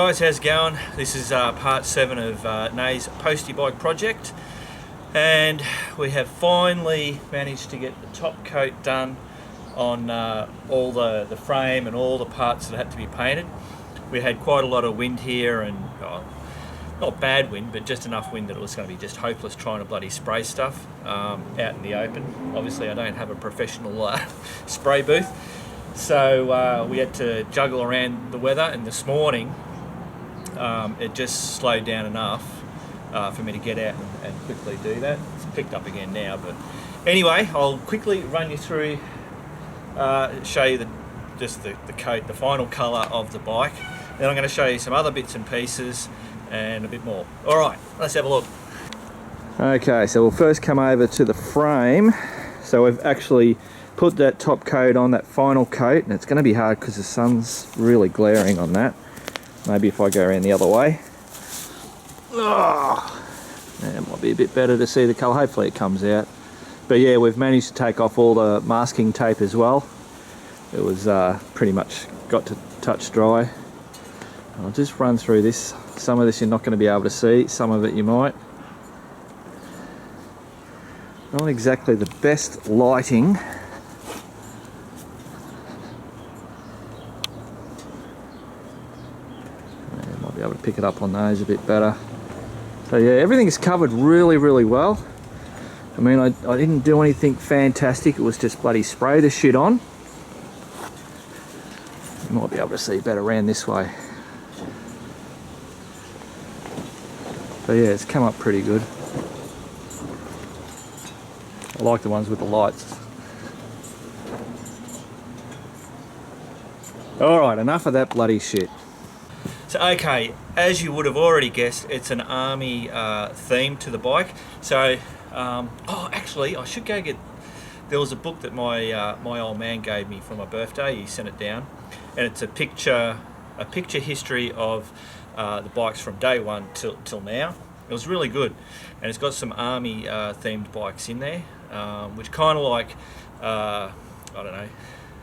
guys, how's it going? This is part 7 of Nay's Postie bike project, and we have finally managed to get the top coat done on all the frame and all the parts that had to be painted. We had quite a lot of wind here, and not bad wind, but just enough wind that it was going to be just hopeless trying to bloody spray stuff out in the open. Obviously I don't have a professional spray booth, so we had to juggle around the weather, and this morning it just slowed down enough for me to get out and quickly do that. It's picked up again now, but anyway, I'll quickly run you through, show you the coat, the final colour of the bike. Then I'm going to show you some other bits and pieces and a bit more. Alright, let's have a look. Okay, so we'll first come over to the frame. So we've actually put that top coat on, that final coat, and it's going to be hard because the sun's really glaring on that. Maybe if I go around the other way. Oh, it might be a bit better to see the colour. Hopefully it comes out. But yeah, we've managed to take off all the masking tape as well. It was pretty much got to touch dry. I'll just run through this. Some of this you're not going to be able to see, some of it you might. Not exactly the best lighting. Might be able to pick it up on those a bit better. So yeah, everything's covered really, really well. I mean, I didn't do anything fantastic, it was just bloody spray the shit on. You might be able to see better around this way. So yeah, it's come up pretty good. I like the ones with the lights. Alright, enough of that bloody shit. So okay, as you would have already guessed, it's an army theme to the bike. So, oh actually, I should go get, there was a book that my old man gave me for my birthday. He sent it down, and it's a picture history of the bikes from day one till now. It was really good, and it's got some army themed bikes in there, which kind of like I don't know,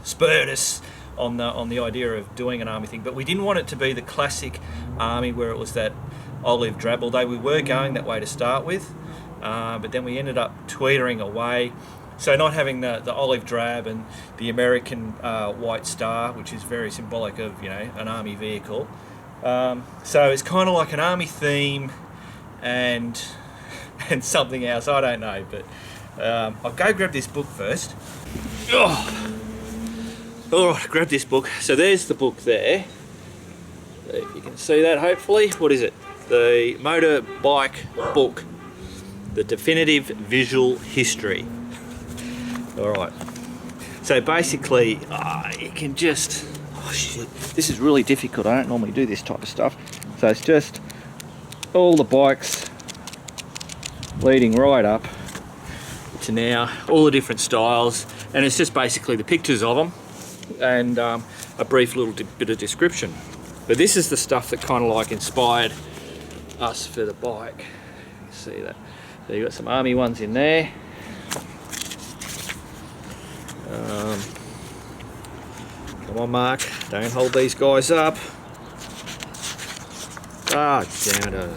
spurred us on the idea of doing an army thing. But we didn't want it to be the classic army where it was that olive drab, although we were going that way to start with, but then we ended up teetering away. So not having the olive drab and the American white star, which is very symbolic of, you know, an army vehicle. So it's kind of like an army theme and something else, I don't know, but I'll go grab this book first. Oh. Alright, grab this book. So there's the book there. If you can see that, hopefully. What is it? The motorbike book. The Definitive Visual History. Alright. So basically, you can just... Oh shit, this is really difficult. I don't normally do this type of stuff. So it's just all the bikes leading right up to now, all the different styles, and it's just basically the pictures of them and a brief little bit of description. But this is the stuff that kind of like inspired us for the bike. You can see that. So you've got some army ones in there. Come on, Mark, don't hold these guys up. Ah, damn it.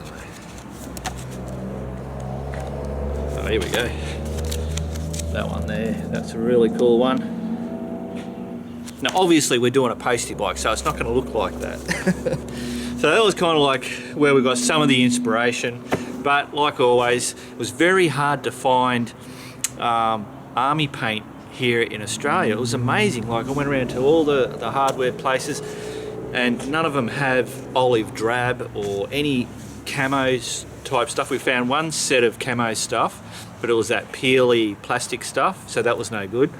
Oh, here we go. That one there, that's a really cool one. Now obviously we're doing a Postie bike, so it's not going to look like that. So that was kind of like where we got some of the inspiration, but like always, it was very hard to find army paint here in Australia. It was amazing. Like I went around to all the hardware places, and none of them have olive drab or any camos type stuff. We found one set of camo stuff, but it was that peely plastic stuff, so that was no good.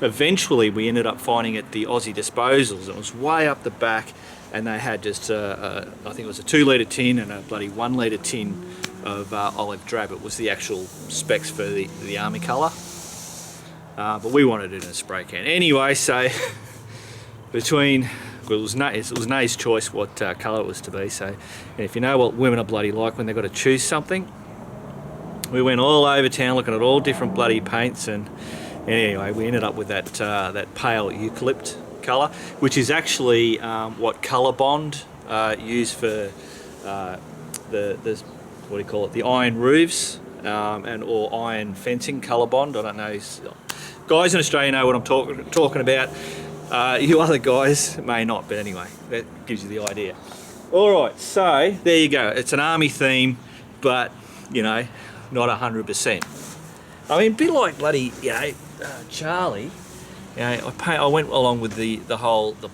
Eventually we ended up finding it the Aussie Disposals. It was way up the back, and they had just I think it was a 2 litre tin and a bloody 1 litre tin of olive drab. It was the actual specs for the army colour, but we wanted it in a spray can anyway. So between, well, it was Nay's choice what colour it was to be. So if you know what women are bloody like when they've got to choose something, we went all over town looking at all different bloody paints, and anyway we ended up with that pale eucalypt colour, which is actually what Colour Bond used for the what do you call it, the iron roofs and or iron fencing, colour bond. I don't know, guys in Australia know what I'm talking about. You other guys may not, but anyway, that gives you the idea. Alright, so there you go. It's an army theme, but you know, not 100%. I mean, a bit like bloody, you know, Charlie. You know, I went along with the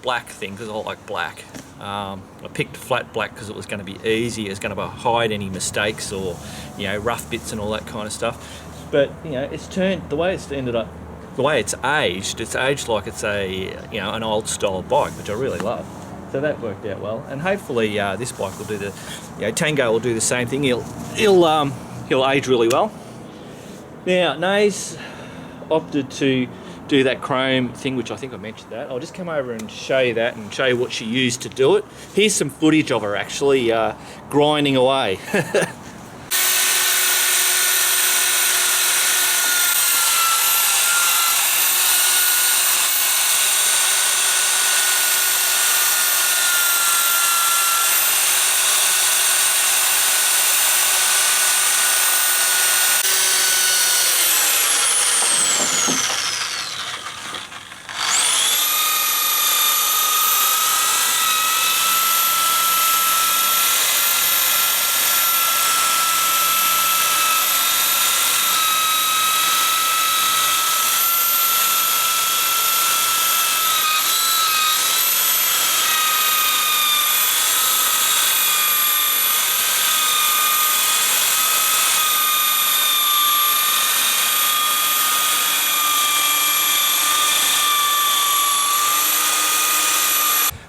black thing because I like black. I picked flat black because it was going to be easy. It's going to hide any mistakes or, you know, rough bits and all that kind of stuff. But you know, it's turned, the way it's ended up, the way it's aged like it's a, you know, an old style bike, which I really love. So that worked out well, and hopefully this bike will do the, you know, Tango will do the same thing. He'll age really well. Now, Nays opted to do that chrome thing, which I think I mentioned that. I'll just come over and show you that and show you what she used to do it. Here's some footage of her actually grinding away.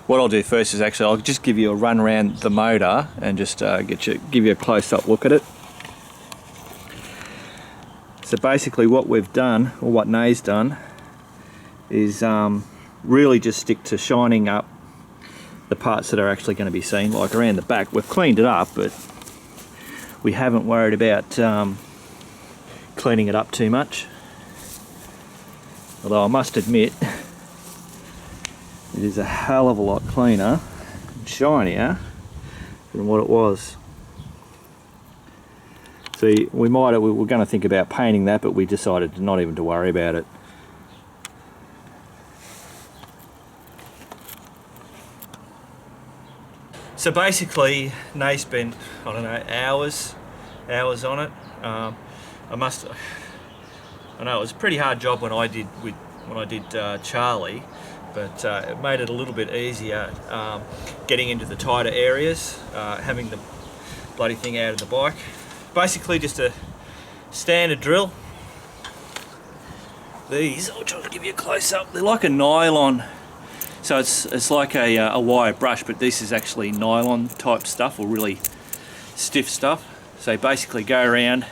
What I'll do first is actually I'll just give you a run around the motor and just give you a close-up look at it. So basically what we've done, or what Nay's done, is really just stick to shining up the parts that are actually going to be seen, like around the back. We've cleaned it up, but we haven't worried about cleaning it up too much. Although I must admit, it is a hell of a lot cleaner and shinier than what it was. See, we were going to think about painting that, but we decided not even to worry about it. So basically, Nay spent, I don't know, hours on it. I know it was a pretty hard job when I did Charlie, but it made it a little bit easier getting into the tighter areas, having the bloody thing out of the bike. Basically just a standard drill. These, I'll try to give you a close up, they're like a nylon, so it's like a wire brush, but this is actually nylon type stuff, or really stiff stuff. So basically go around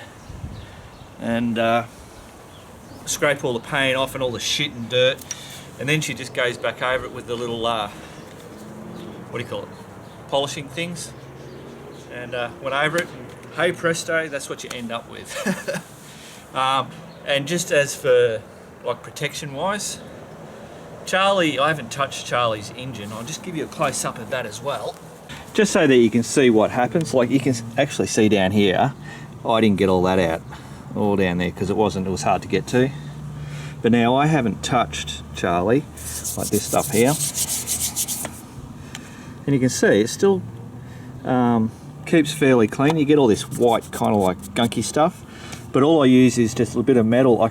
and scrape all the paint off and all the shit and dirt, and then she just goes back over it with the little what do you call it, polishing things, and went over it, and hey presto, that's what you end up with. And just as for like protection wise, Charlie, I haven't touched Charlie's engine. I'll just give you a close up of that as well, just so that you can see what happens. Like you can actually see down here, I didn't get all that out, all down there, because it was hard to get to. But now I haven't touched Charlie, like this stuff here, and you can see it still keeps fairly clean. You get all this white kind of like gunky stuff, but all I use is just a bit of metal. I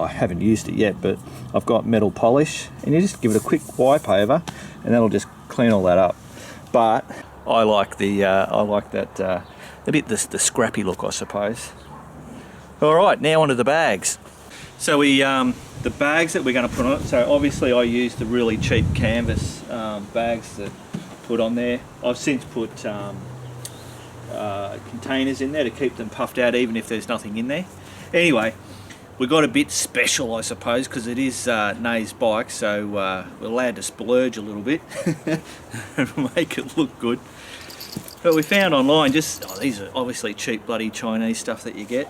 haven't used it yet, but I've got metal polish, and you just give it a quick wipe over, and that'll just clean all that up. But I like the scrappy look, I suppose. All right, now onto the bags. So the bags that we're going to put on it. So obviously I used the really cheap canvas bags that put on there. I've since put containers in there to keep them puffed out, even if there's nothing in there. Anyway, we got a bit special, I suppose, because it is Nay's bike, so we're allowed to splurge a little bit and make it look good. But we found online, these are obviously cheap bloody Chinese stuff that you get,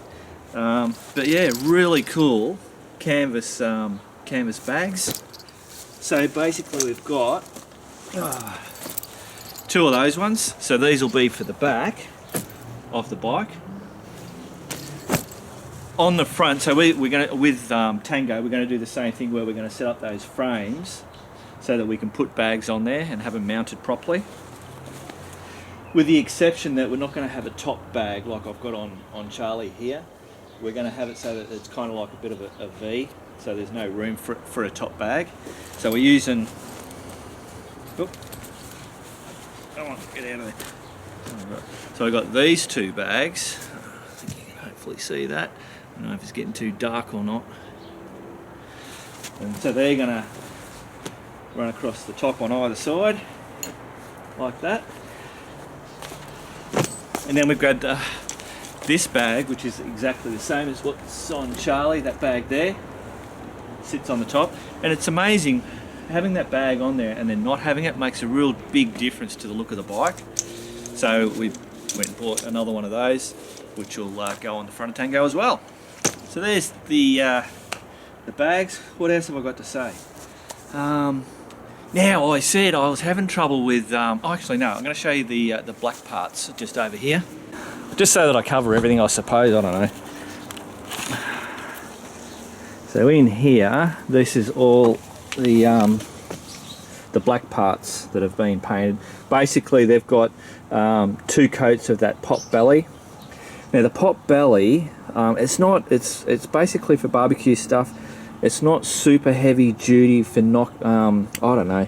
but yeah, really cool canvas bags. So basically we've got 2 of those ones. So these will be for the back of the bike. On the front, so we're going to, with Tango, we're going to do the same thing where we're going to set up those frames so that we can put bags on there and have them mounted properly. With the exception that we're not going to have a top bag like I've got on Charlie here. We're going to have it so that it's kind of like a bit of a V, so there's no room for a top bag. So we're using... Oh, come on, get out of there. So I've got these 2 bags. I think you can hopefully see that. I don't know if it's getting too dark or not. And so they're going to run across the top on either side, like that. And then we've grabbed this bag, which is exactly the same as what's on Charlie. That bag there sits on the top. And it's amazing, having that bag on there and then not having it makes a real big difference to the look of the bike. So we went and bought another one of those, which will go on the front of Tango as well. So there's the bags. What else have I got to say? Now, I said I was having trouble with... actually, no, I'm going to show you the black parts just over here. Just so that I cover everything, I suppose. I don't know. So in here, this is all the black parts that have been painted. Basically, they've got 2 coats of that pop belly. Now, the pop belly, it's basically for barbecue stuff. It's not super heavy duty for I don't know.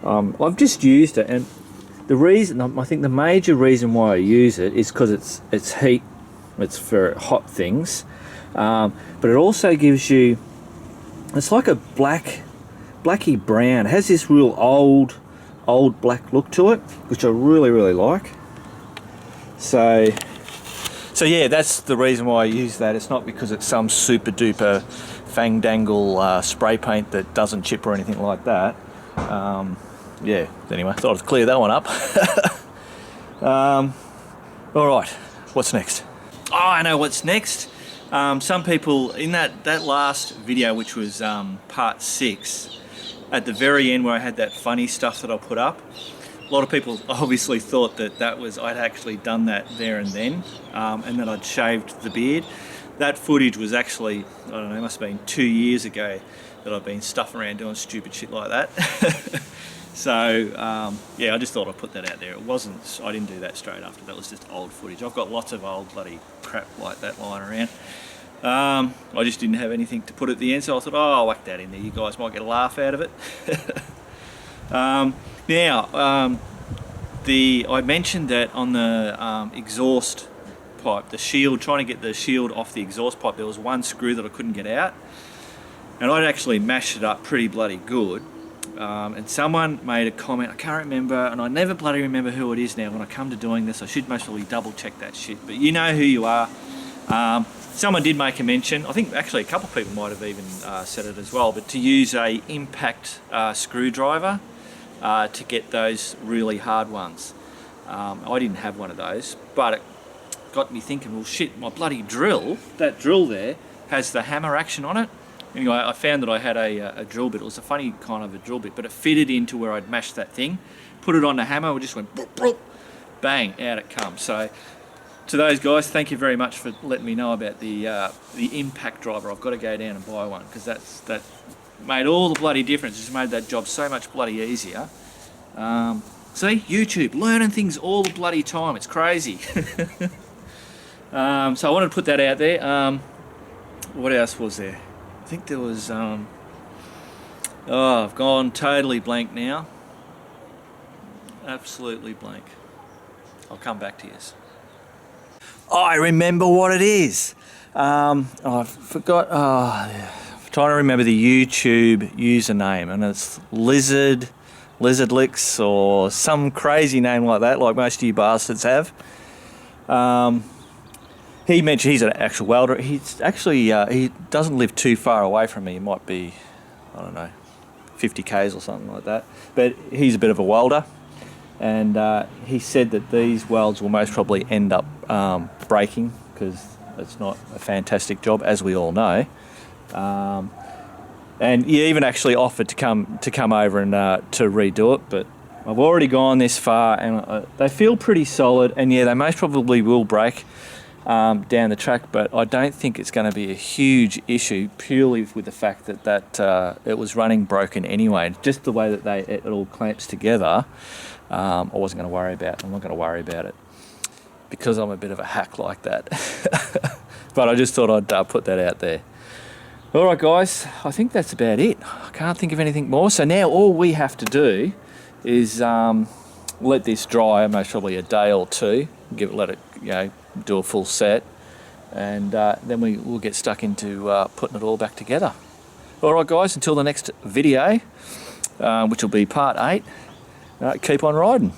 I've just used it, and the reason, I think the major reason why I use it is because it's heat. It's for hot things, but it also gives you, it's like a blacky brown. It has this real old black look to it, which I really like. So yeah, that's the reason why I use that. It's not because it's some super duper fang dangle spray paint that doesn't chip or anything like that. Yeah, anyway, thought I'd clear that one up. Alright, what's next? Oh, I know what's next. Some people, in that last video, which was part 6, at the very end where I had that funny stuff that I put up, a lot of people obviously thought that was, I'd actually done that there and then, and that I'd shaved the beard. That footage was actually, I don't know, it must have been 2 years ago that I've been stuffing around doing stupid shit like that. So, yeah, I just thought I'd put that out there. It wasn't, I didn't do that straight after, that was just old footage. I've got lots of old bloody crap like that lying around. I just didn't have anything to put at the end, so I thought, oh, I'll whack that in there. You guys might get a laugh out of it. Now, I mentioned that on the exhaust pipe, the shield, trying to get the shield off the exhaust pipe, there was one screw that I couldn't get out, and I'd actually mashed it up pretty bloody good. And someone made a comment, I can't remember, and I never bloody remember who it is now. When I come to doing this, I should most probably double check that shit, but you know who you are. Someone did make a mention, I think actually a couple of people might have even said it as well, but to use a impact screwdriver to get those really hard ones. I didn't have one of those, but it got me thinking, well shit, my bloody drill, that drill there, has the hammer action on it. Anyway, I found that I had a drill bit. It was a funny kind of a drill bit, but it fitted into where I'd mashed that thing, put it on the hammer, it just went boop, boop, bang, out it comes. So to those guys, thank you very much for letting me know about the impact driver. I've got to go down and buy one, because that made all the bloody difference. It just made that job so much bloody easier. See, YouTube, learning things all the bloody time. It's crazy. So I wanted to put that out there. What else was there? I think there was, oh, I've gone totally blank now. Absolutely blank. I'll come back to you. Oh, I remember what it is. I forgot, I'm trying to remember the YouTube username, and it's Lizardlicks or some crazy name like that, like most of you bastards have. He mentioned he's an actual welder. He's actually, he doesn't live too far away from me. He might be, I don't know, 50 k's or something like that. But he's a bit of a welder. And he said that these welds will most probably end up breaking, because it's not a fantastic job, as we all know. And he even actually offered to come over and to redo it, but I've already gone this far, and they feel pretty solid, and yeah, they most probably will break down the track, but I don't think it's going to be a huge issue purely with the fact that it was running broken anyway. Just the way that it all clamps together, I wasn't going to worry about. I'm not going to worry about it because I'm a bit of a hack like that. But I just thought I'd put that out there. All right, guys, I think that's about it. I can't think of anything more. So now all we have to do is let this dry, most probably a day or two. Let it, do a full set, and then we'll get stuck into putting it all back together. All right, guys, until the next video, which will be part 8. Keep on riding.